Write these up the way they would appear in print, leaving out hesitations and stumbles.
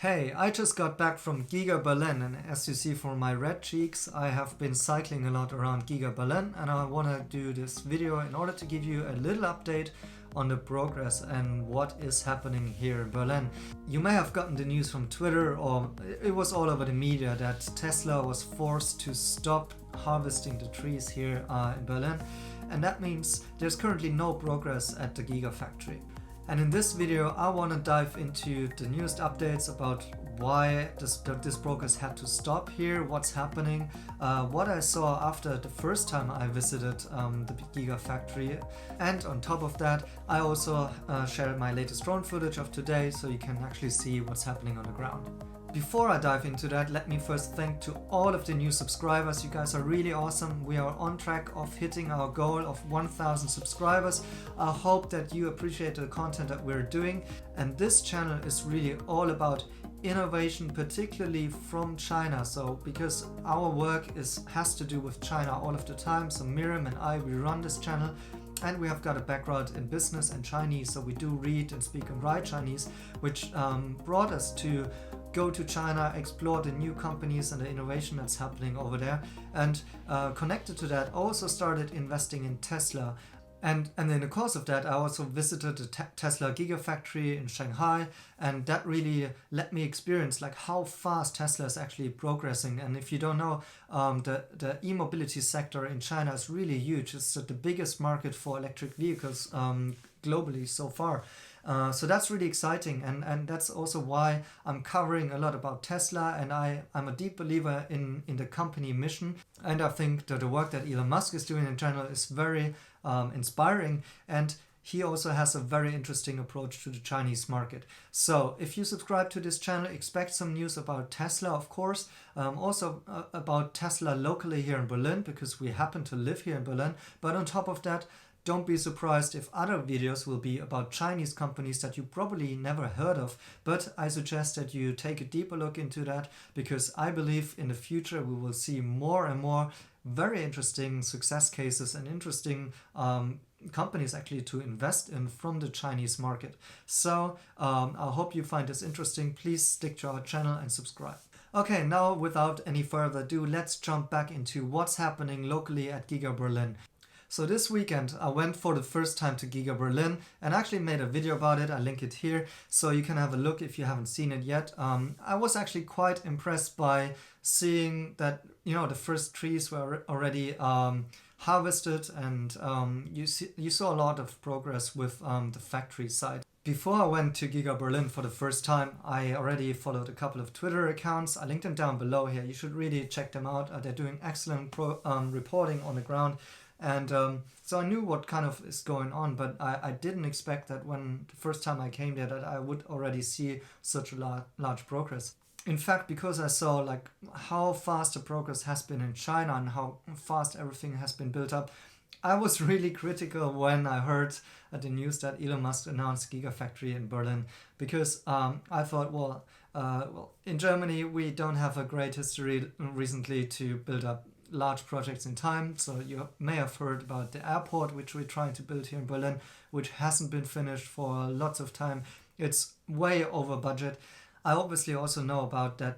Hey, I just got back from Giga Berlin, and as you see from my red cheeks, I have been cycling a lot around Giga Berlin, and I want to do this video in order to give you a little update on the progress and what is happening here in Berlin. You may have gotten the news from Twitter, or it was all over the media, that Tesla was forced to stop harvesting the trees here in Berlin, and that means there's currently no progress at the Gigafactory. And in this video I want to dive into the newest updates about why this progress had to stop here, what's happening, what I saw after the first time I visited the Gigafactory, and on top of that I also shared my latest drone footage of today so you can actually see what's happening on the ground. Before I dive into that, let me first thank to all of the new subscribers. You guys are really awesome. We are on track of hitting our goal of 1,000 subscribers. I hope that you appreciate the content that we're doing. And this channel is really all about innovation, particularly from China. So because our work has to do with China all of the time. So Miriam and I, we run this channel. And we have got a background in business and Chinese, so we do read and speak and write Chinese, which brought us to go to China, explore the new companies and the innovation that's happening over there, and connected to that also started investing in Tesla. And in the course of that, I also visited the Tesla Gigafactory in Shanghai, and that really let me experience like how fast Tesla is actually progressing. And if you don't know, the e-mobility sector in China is really huge. It's the biggest market for electric vehicles globally so far. So that's really exciting, and that's also why I'm covering a lot about Tesla, and I'm a deep believer in the company mission, and I think that the work that Elon Musk is doing in general is very inspiring, and he also has a very interesting approach to the Chinese market. So if you subscribe to this channel, expect some news about Tesla, of course, also about Tesla locally here in Berlin, because we happen to live here in Berlin, but on top of that, don't be surprised if other videos will be about Chinese companies that you probably never heard of, but I suggest that you take a deeper look into that, because I believe in the future we will see more and more very interesting success cases and interesting companies actually to invest in from the Chinese market. So I hope you find this interesting. Please stick to our channel and subscribe. Okay, now without any further ado, let's jump back into what's happening locally at Giga Berlin. So this weekend I went for the first time to Giga Berlin and actually made a video about it. I link it here so you can have a look if you haven't seen it yet. I was actually quite impressed by seeing that, you know, the first trees were already harvested, and you saw a lot of progress with the factory side. Before I went to Giga Berlin for the first time, I already followed a couple of Twitter accounts. I linked them down below here. You should really check them out. They're doing excellent reporting on the ground. And so I knew what kind of is going on, but I didn't expect that when the first time I came there that I would already see such a large progress. In fact, because I saw like how fast the progress has been in China and how fast everything has been built up, I was really critical when I heard the news that Elon Musk announced Gigafactory in Berlin, because I thought, well, in Germany we don't have a great history recently to build up large projects in time. So you may have heard about the airport which we're trying to build here in Berlin, which hasn't been finished for lots of time. It's way over budget. I obviously also know about that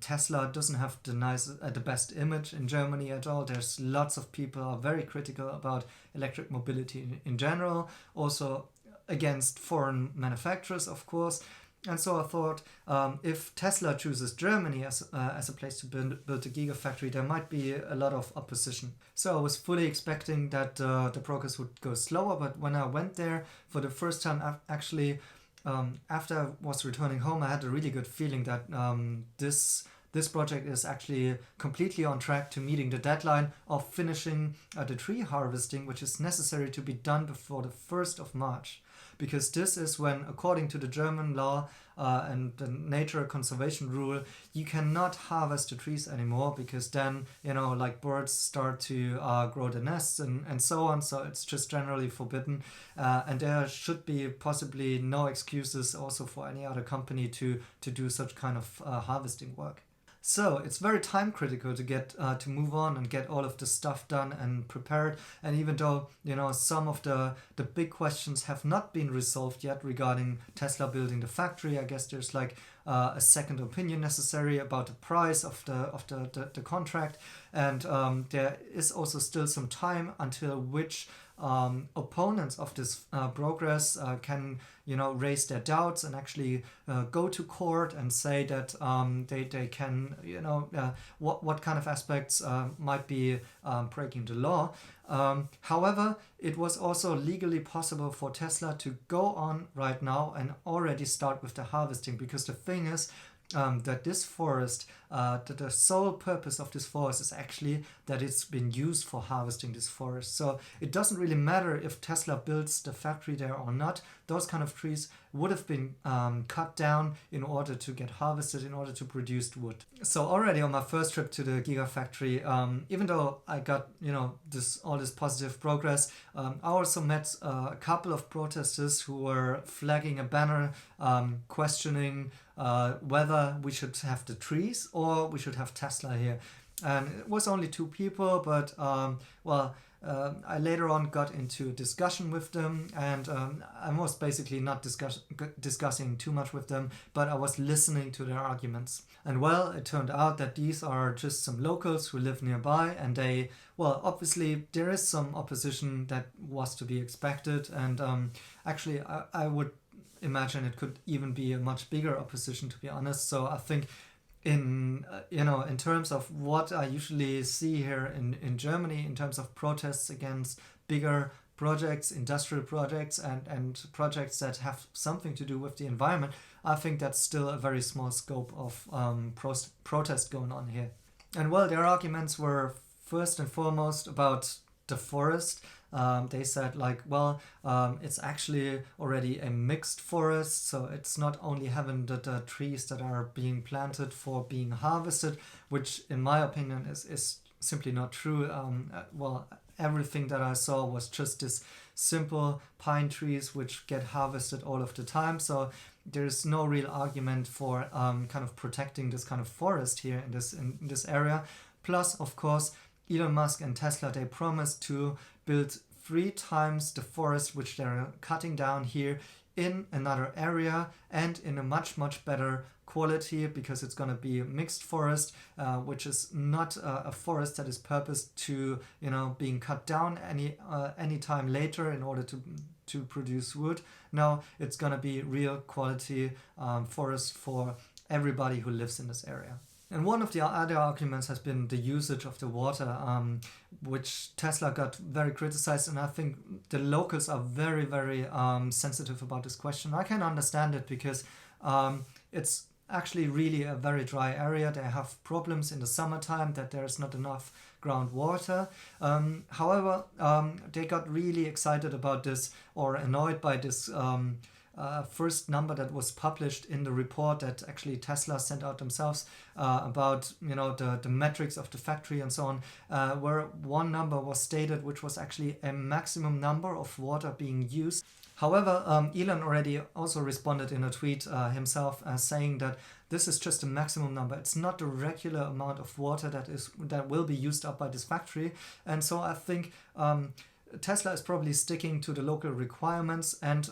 Tesla doesn't have the best image in Germany at all. There's lots of people are very critical about electric mobility in general, also against foreign manufacturers, of course. And so I thought, if Tesla chooses Germany as a place to build the Gigafactory, there might be a lot of opposition. So I was fully expecting that the progress would go slower, but when I went there for the first time, actually, after I was returning home, I had a really good feeling that this project is actually completely on track to meeting the deadline of finishing the tree harvesting, which is necessary to be done before the 1st of March. Because this is when, according to the German law and the nature conservation rule, you cannot harvest the trees anymore, because then, you know, like birds start to grow the nests and so on. So it's just generally forbidden. And there should be possibly no excuses also for any other company to do such kind of harvesting work. So it's very time critical to get to move on and get all of the stuff done and prepared. And even though some of the big questions have not been resolved yet regarding Tesla building the factory, I guess there's like a second opinion necessary about the price of the contract, and there is also still some time until which opponents of this progress can raise their doubts and actually go to court and say that they can what kind of aspects might be breaking the law. However, it was also legally possible for Tesla to go on right now and already start with the harvesting, because the thing is that this forest, that the sole purpose of this forest is actually that it's been used for harvesting this forest. So it doesn't really matter if Tesla builds the factory there or not. Those kind of trees would have been cut down in order to get harvested, in order to produce wood. So already on my first trip to the Gigafactory, even though I got all this positive progress, I also met a couple of protesters who were flagging a banner questioning whether we should have the trees or we should have Tesla here. And it was only two people, but I later on got into a discussion with them, and I was basically not discussing too much with them, but I was listening to their arguments. And well, it turned out that these are just some locals who live nearby, and obviously there is some opposition that was to be expected, and actually I would imagine it could even be a much bigger opposition, to be honest. So I think in terms of what I usually see here in Germany in terms of protests against bigger projects, industrial projects, and projects that have something to do with the environment, I think that's still a very small scope of protest going on here. And well, their arguments were first and foremost about the forest. They said it's actually already a mixed forest, so it's not only having the trees that are being planted for being harvested, which in my opinion is simply not true. Everything that I saw was just this simple pine trees which get harvested all of the time, so there's no real argument for kind of protecting this kind of forest here in this area. Plus, of course, Elon Musk and Tesla, they promised to build 3 times the forest which they're cutting down here in another area, and in a much better quality, because it's going to be a mixed forest, which is not a forest that is purposed to being cut down any time later in order to produce wood. No, it's going to be real quality forest for everybody who lives in this area. And one of the other arguments has been the usage of the water, which Tesla got very criticized, and I think the locals are very sensitive about this question. I can understand it, because it's actually really a very dry area. They have problems in the summertime that there's not enough groundwater. However, they got really excited about this, or annoyed by this first number that was published in the report that actually Tesla sent out themselves about the metrics of the factory and so on, where one number was stated which was actually a maximum number of water being used. However, Elon already also responded in a tweet himself, saying that this is just a maximum number. It's not the regular amount of water that will be used up by this factory. And so I think Tesla is probably sticking to the local requirements, and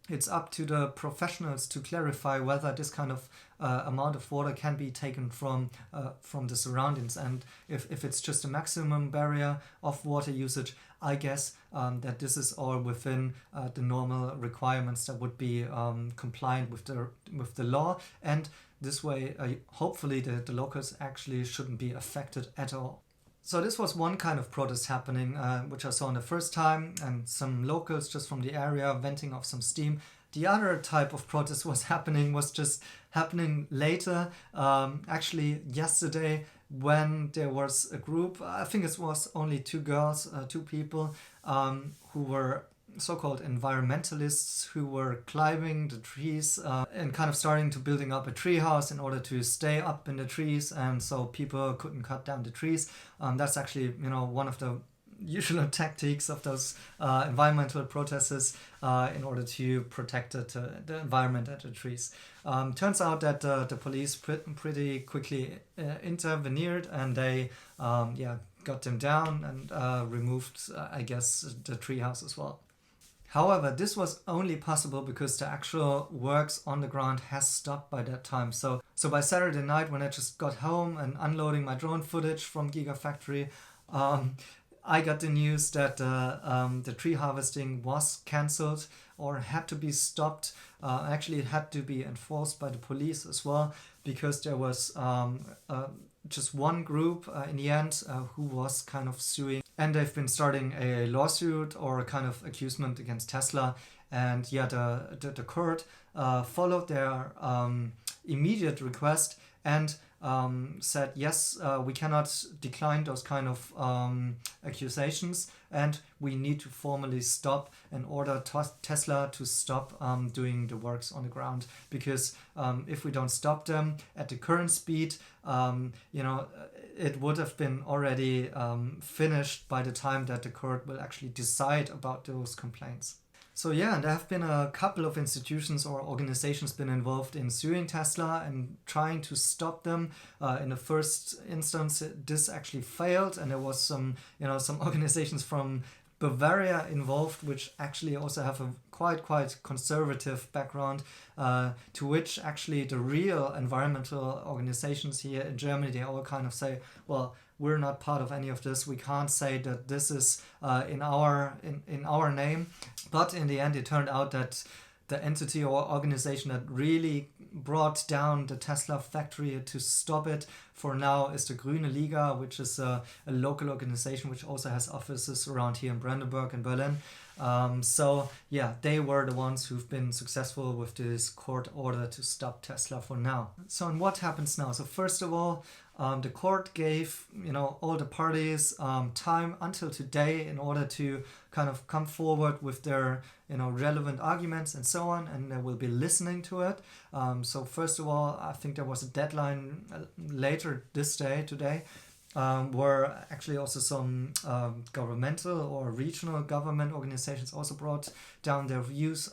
it's up to the professionals to clarify whether this kind of amount of water can be taken from the surroundings. And if it's just a maximum barrier of water usage, I guess that this is all within the normal requirements that would be compliant with the law. And this way, hopefully the locals actually shouldn't be affected at all. So this was one kind of protest happening, which I saw in the first time, and some locals just from the area venting off some steam. The other type of protest was just happening later, actually yesterday, when there was a group, I think it was only 2 people, who were so-called environmentalists, who were climbing the trees and kind of starting to building up a tree house in order to stay up in the trees, and so people couldn't cut down the trees. That's actually one of the usual tactics of those environmental protesters in order to protect the environment and the trees. Turns out that the police pretty quickly intervened, and they got them down and removed, I guess, the treehouse as well. However, this was only possible because the actual works on the ground has stopped by that time. So by Saturday night, when I just got home and unloading my drone footage from Gigafactory, I got the news that the tree harvesting was cancelled or had to be stopped. Actually, it had to be enforced by the police as well, because there was just one group in the end who was kind of suing, and they've been starting a lawsuit or a kind of accusation against Tesla. And yeah, the court followed their immediate request and said, yes, we cannot decline those kind of accusations, and we need to formally stop and order Tesla to stop doing the works on the ground, because if we don't stop them at the current speed, it would have been already finished by the time that the court will actually decide about those complaints. So yeah, there have been a couple of institutions or organizations been involved in suing Tesla and trying to stop them. In the first instance, this actually failed, and there was some organizations from Bavaria involved, which actually also have a quite conservative background, to which actually the real environmental organizations here in Germany, they all kind of say, well, we're not part of any of this. We can't say that this is in our name. But in the end, it turned out that the entity or organization that really brought down the Tesla factory to stop it for now is the Grüne Liga, which is a local organization which also has offices around here in Brandenburg and Berlin. So yeah, they were the ones who've been successful with this court order to stop Tesla for now. So and what happens now? So first of all, the court gave all the parties time until today in order to kind of come forward with their relevant arguments and so on, and they will be listening to it. So first of all, I think there was a deadline later today, where actually also some governmental or regional government organizations also brought down their views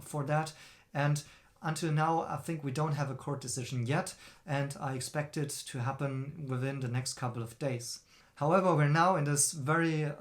for that. And until now, I think we don't have a court decision yet, and I expect it to happen within the next couple of days. However, we're now in this very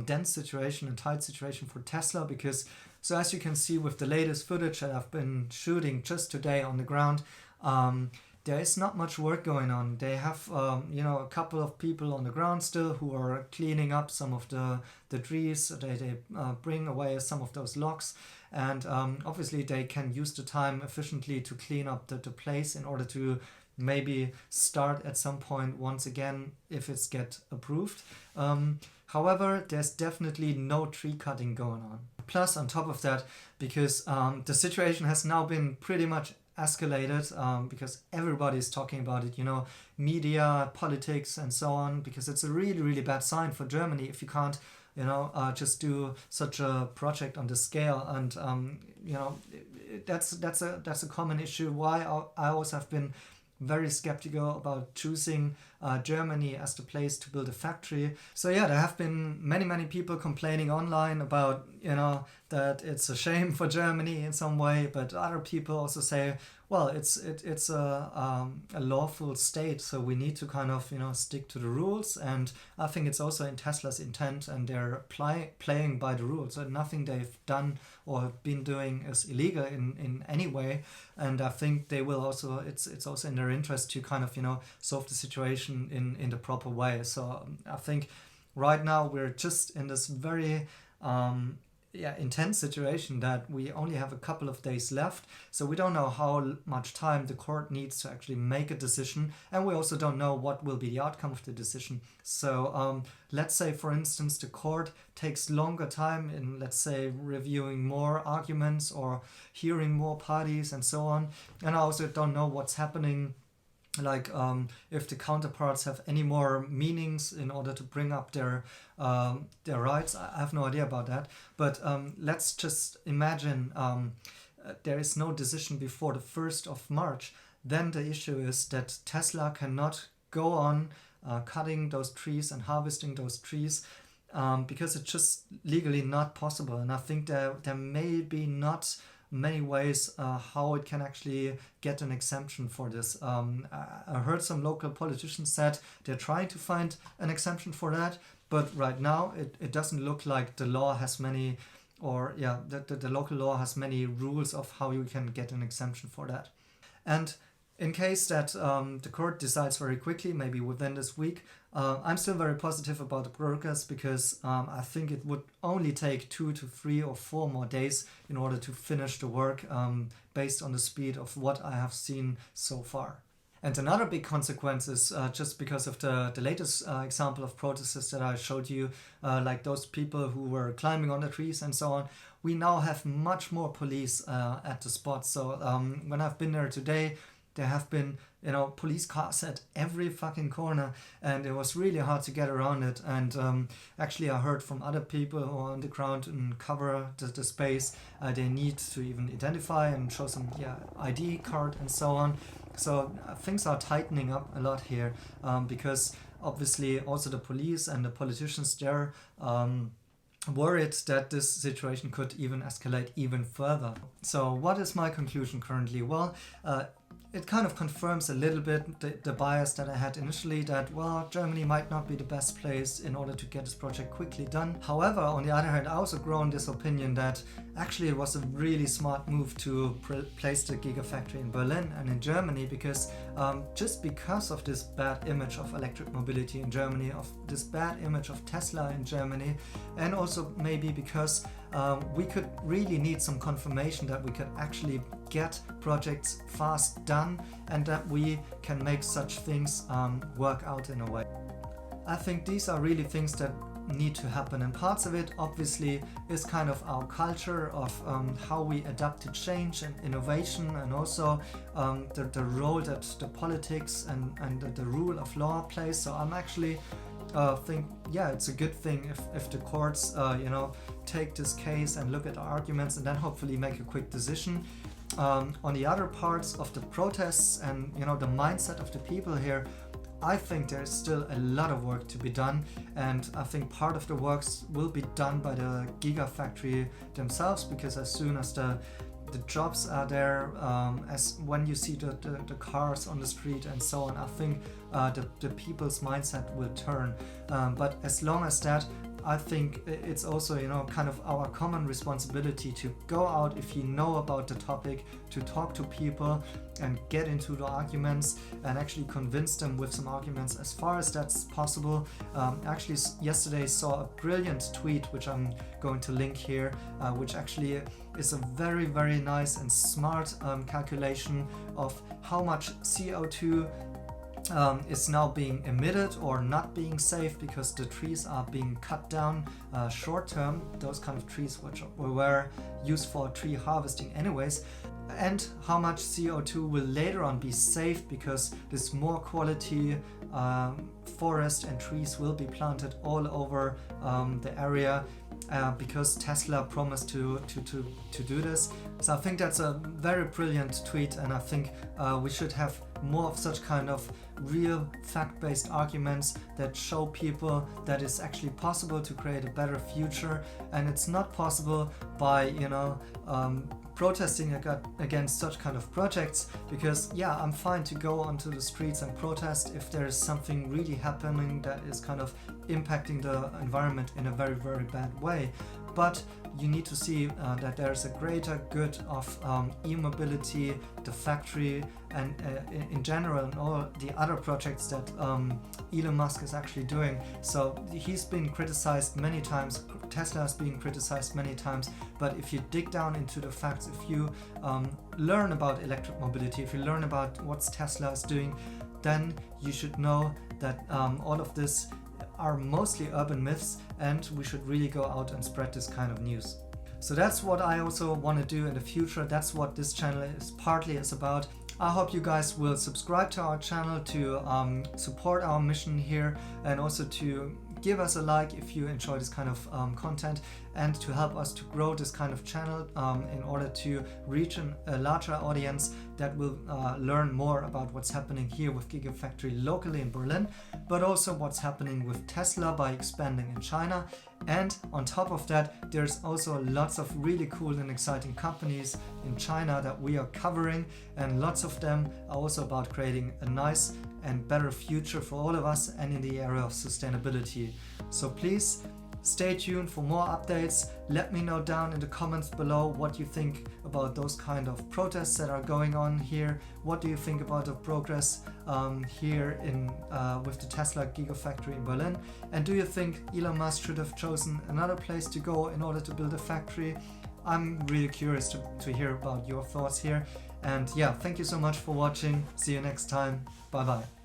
dense situation and tight situation for Tesla, because, so as you can see with the latest footage that I've been shooting just today on the ground, there is not much work going on. They have, a couple of people on the ground still who are cleaning up some of the trees. They bring away some of those logs. And obviously they can use the time efficiently to clean up the place in order to maybe start at some point once again if it's get approved. However, there's definitely no tree cutting going on. Plus, on top of that, because the situation has now been pretty much escalated, because everybody's talking about it, media, politics, and so on, because it's a really, really bad sign for Germany if you can't just do such a project on this scale. And that's a common issue why I always have been very skeptical about choosing Germany as the place to build a factory. So yeah, there have been many people complaining online about that it's a shame for Germany in some way, but other people also say, well, it's a lawful state, so we need to kind of stick to the rules. And I think it's also in Tesla's intent, and they're playing by the rules. So nothing they've done or been doing is illegal in any way. And I think they will also. It's also in their interest to kind of solve the situation in the proper way. So I think right now we're just in this very intense situation that we only have a couple of days left, so we don't know how much time the court needs to actually make a decision, and we also don't know what will be the outcome of the decision. So let's say, for instance, the court takes longer time in, let's say, reviewing more arguments or hearing more parties and so on, and I also don't know what's happening, like if the counterparts have any more meanings in order to bring up their rights. I have no idea about that. But let's just imagine there is no decision before the 1st of March. Then the issue is that Tesla cannot go on cutting those trees and harvesting those trees because it's just legally not possible. And I think there may be not many ways how it can actually get an exemption for this. I heard some local politicians said they're trying to find an exemption for that, but right now it doesn't look like the law has many, or yeah, the local law has many rules of how you can get an exemption for that. And in case that the court decides very quickly, maybe within this week, I'm still very positive about the progress, because I think it would only take 2 to 3 or 4 more days in order to finish the work based on the speed of what I have seen so far. And another big consequence is just because of the latest example of protesters that I showed you, like those people who were climbing on the trees and so on. We now have much more police at the spot. So when I've been there today, there have been, police cars at every fucking corner, and it was really hard to get around it. And actually, I heard from other people who are on the ground and cover the space, they need to even identify and show some ID card and so on. So things are tightening up a lot here, because obviously also the police and the politicians there worried that this situation could even escalate even further. So what is my conclusion currently? Well, it kind of confirms a little bit the bias that I had initially, that, well, Germany might not be the best place in order to get this project quickly done. However, on the other hand, I also grown this opinion that actually it was a really smart move to place the Gigafactory in Berlin and in Germany, because just because of this bad image of electric mobility in Germany, of this bad image of Tesla in Germany, and also maybe because we could really need some confirmation that we could actually get projects fast done, and that we can make such things work out in a way. I think these are really things that need to happen, and parts of it obviously is kind of our culture of how we adapt to change and innovation, and also the role that the politics and the rule of law plays. So I'm actually think it's a good thing if the courts take this case and look at the arguments and then hopefully make a quick decision. On the other parts of the protests and the mindset of the people here, I think there's still a lot of work to be done, and I think part of the works will be done by the Gigafactory themselves, because as soon as the jobs are there, as when you see the cars on the street and so on, I think the people's mindset will turn. But as long as that, I think it's also kind of our common responsibility to go out, if you know about the topic, to talk to people and get into the arguments and actually convince them with some arguments as far as that's possible. Actually yesterday saw a brilliant tweet which I'm going to link here, which actually is a very, very nice and smart calculation of how much CO2 is now being emitted or not being saved because the trees are being cut down short term, those kind of trees which were used for tree harvesting anyways, and how much CO2 will later on be saved because this more quality forest and trees will be planted all over the area, because Tesla promised to do this. So I think that's a very brilliant tweet, and I think we should have more of such kind of real fact-based arguments that show people that it's actually possible to create a better future, and it's not possible by protesting against such kind of projects, because I'm fine to go onto the streets and protest if there is something really happening that is kind of impacting the environment in a very, very bad way. But you need to see that there's a greater good of e-mobility, the factory, and in general, and all the other projects that Elon Musk is actually doing. So he's been criticized many times, Tesla has been criticized many times, but if you dig down into the facts, if you learn about electric mobility, if you learn about what Tesla is doing, then you should know that all of this are mostly urban myths, and we should really go out and spread this kind of news. So that's what I also want to do in the future. That's what this channel is partly about. I hope you guys will subscribe to our channel to support our mission here, and also to give us a like if you enjoy this kind of content. and to help us to grow this kind of channel in order to reach a larger audience that will learn more about what's happening here with Gigafactory locally in Berlin, but also what's happening with Tesla by expanding in China. And on top of that, there's also lots of really cool and exciting companies in China that we are covering, and lots of them are also about creating a nice and better future for all of us and in the area of sustainability. So please stay tuned for more updates. Let me know down in the comments below what you think about those kind of protests that are going on here. What do you think about the progress here in with the Tesla Gigafactory in Berlin? And do you think Elon Musk should have chosen another place to go in order to build a factory? I'm really curious to hear about your thoughts here. And yeah, thank you so much for watching. See you next time. Bye bye.